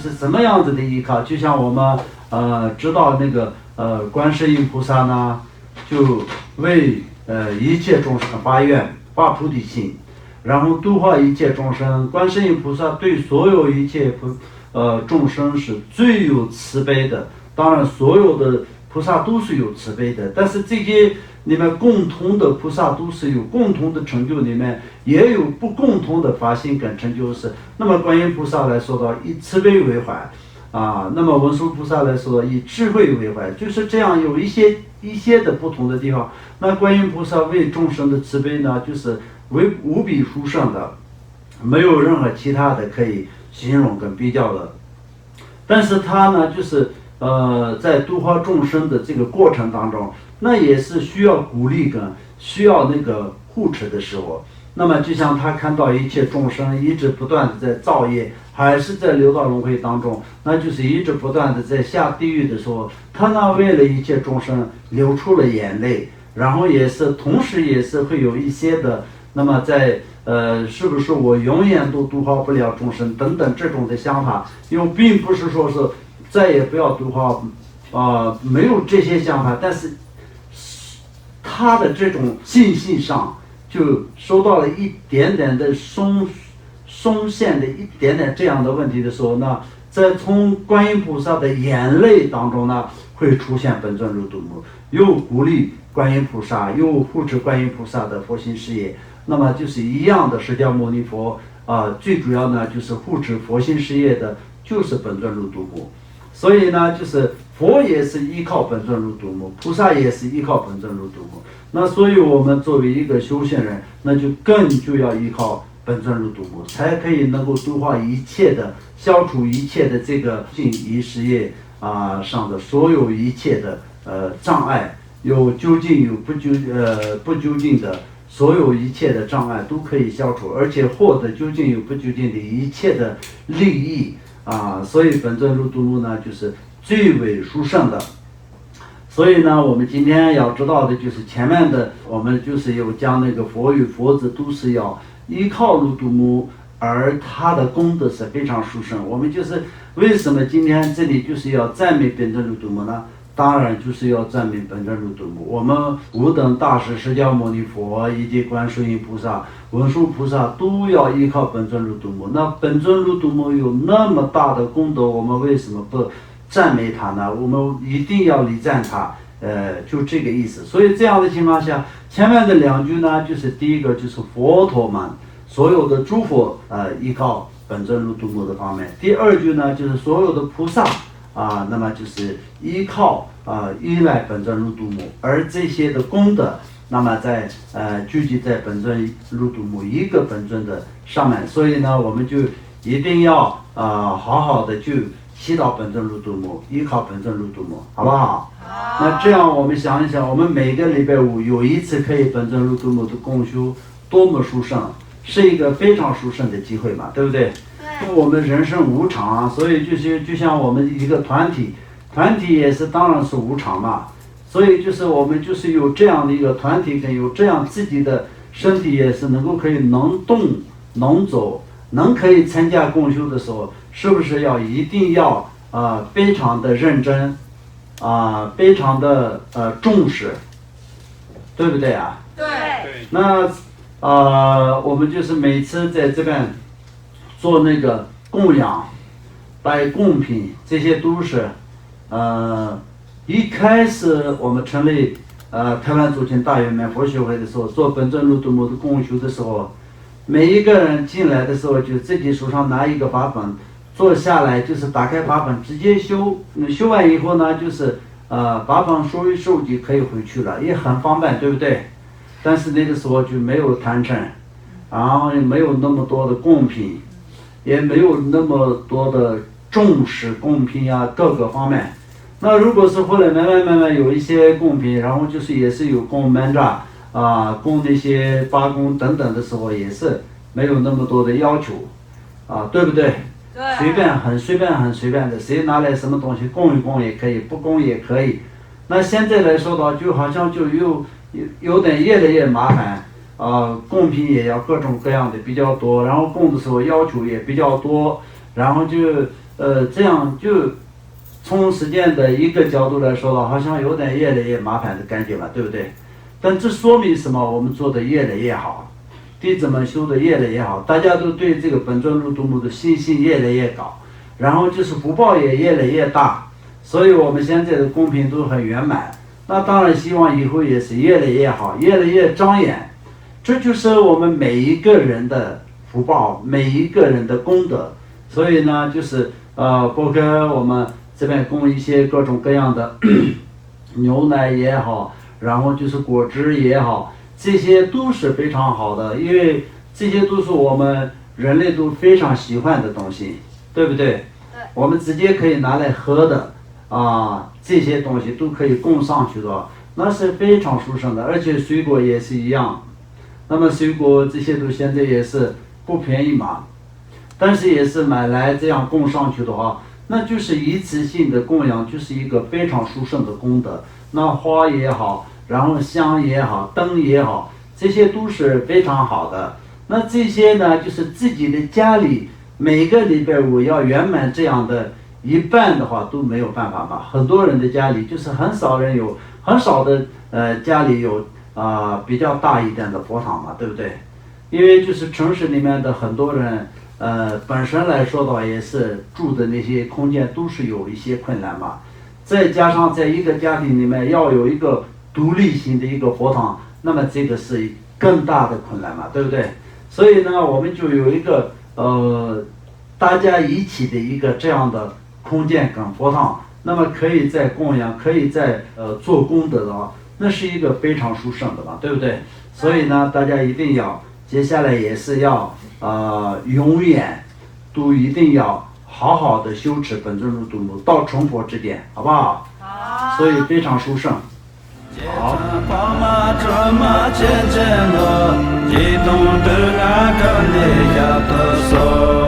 是什么样子的依靠？就像我们知道那个观世音菩萨呢，就为一切众生发愿发菩提心，然后度化一切众生。观世音菩萨对所有一切众生是最有慈悲的。当然，所有的菩萨都是有慈悲的，但是这些里面共同的菩萨都是有共同的成就，里面也有不共同的发心跟成就。是那么观音菩萨来说到以慈悲为怀那么文殊菩萨来说以智慧为怀，就是这样有一些的不同的地方。那观音菩萨为众生的慈悲呢，就是为无比殊胜的，没有任何其他的可以形容跟比较的。但是他呢，就是在度化众生的这个过程当中，那也是需要鼓励跟需要那个护持的时候。那么就像他看到一切众生一直不断的在造业，还是在六道轮回当中，那就是一直不断的在下地狱的时候，他呢为了一切众生流出了眼泪，然后也是同时也是会有一些的，那么在是不是我永远都度化不了众生等等这种的想法。因为并不是说是再也不要度化没有这些想法，但是他的这种信心上就受到了一点点的松懈的一点点这样的问题的时候呢，在从观音菩萨的眼泪当中呢，会出现本尊如度母，又鼓励观音菩萨，又护持观音菩萨的佛心事业。那么就是一样的，释迦牟尼佛最主要呢就是护持佛心事业的，就是本尊如度母。所以呢，就是佛也是依靠本尊如度母，菩萨也是依靠本尊如度母。那所以我们作为一个修行人，那就更就要依靠本尊如度母，才可以能够度化一切的，消除一切的这个净仪事业上的所有一切的障碍，有究竟有不究竟的所有一切的障碍都可以消除，而且获得究竟有不究竟的一切的利益所以本尊如度母呢，就是最为殊胜的。所以呢，我们今天要知道的就是前面的，我们就是有讲那个佛与佛子都是要依靠如度母，而他的功德是非常殊胜。我们就是为什么今天这里就是要赞美本尊如度母呢？当然就是要赞美本尊如度母。我们五等大师释迦牟尼佛以及观世音菩萨、文殊菩萨都要依靠本尊如度母。那本尊如度母有那么大的功德，我们为什么不赞美他呢？我们一定要礼赞他，就这个意思。所以这样的情况下，前面的两句呢，就是第一个就是佛陀们所有的诸佛依靠本尊如度母的方面，第二句呢就是所有的菩萨那么就是依靠依赖本尊如度母，而这些的功德那么在聚集在本尊如度母一个本尊的上面。所以呢，我们就一定要好好的就祈祷本尊如度母，依靠本尊如度母，好不好？好。那这样我们想一想，我们每个礼拜五有一次可以本尊如度母的共修，多么殊胜，是一个非常殊胜的机会嘛，对不对？对。我们人生无常所以就像我们一个团体也是当然是无常嘛。所以就是我们就是有这样的一个团体，跟有这样自己的身体也是能够可以能动能走，能可以参加共修的时候，是不是一定要非常的认真非常的重视，对不对啊？对。那我们就是每次在这边做那个供养摆贡品，这些都是一开始我们成立台湾祖亲大圆满佛学会的时候，做本尊如度母的共修的时候，每一个人进来的时候就自己手上拿一个法本，坐下来就是打开法本直接修，修完以后呢，就是法本收一收就可以回去了，也很方便，对不对？但是那个时候就没有坛城，然后也没有那么多的贡品，也没有那么多的重视贡品各个方面。那如果是后来慢慢有一些贡品，然后就是也是有供曼扎供那些八供等等的时候，也是没有那么多的要求对不对？对。很随便的，谁拿来什么东西供一供也可以，不供也可以。那现在来说的就好像就有点越来越麻烦贡品也要各种各样的比较多，然后供的时候要求也比较多，然后就这样就从实践的一个角度来说的，好像有点越来越麻烦的感觉嘛，对不对？但这说明什么？我们做的越来越好，弟子们修的越来越好，大家都对这个本尊入度母的信心越来越高，然后就是福报也越来越大，所以我们现在的公平都很圆满。那当然希望以后也是越来越好，越来越庄严。这就是我们每一个人的福报，每一个人的功德。所以呢，就是包括我们这边供一些各种各样的牛奶也好，然后就是果汁也好，这些都是非常好的，因为这些都是我们人类都非常喜欢的东西，对不对？对。我们直接可以拿来喝的这些东西都可以供上去的，那是非常殊胜的。而且水果也是一样，那么水果这些都现在也是不便宜嘛，但是也是买来这样供上去的话，那就是一次性的供养，就是一个非常殊胜的功德。那花也好，然后香也好，灯也好，这些都是非常好的。那这些呢，就是自己的家里每个礼拜五要圆满这样的一半的话都没有办法嘛。很多人的家里就是很少人有，很少的家里有比较大一点的佛堂嘛，对不对？因为就是城市里面的很多人本身来说的话，也是住的那些空间都是有一些困难嘛。再加上在一个家庭里面要有一个独立型的一个佛堂，那么这个是更大的困难嘛，对不对？所以呢，我们就有一个大家一起的一个这样的空间跟佛堂，那么可以在供养，可以在做功德的话，那是一个非常殊胜的嘛，对不对？所以呢，大家一定要接下来也是要永远都一定要好好的修持本尊入度母到成佛之点，好不好？好。所以非常殊胜。好。Hãy subscribe cho kênh Ghiền Mì Gõ để không bỏ lỡ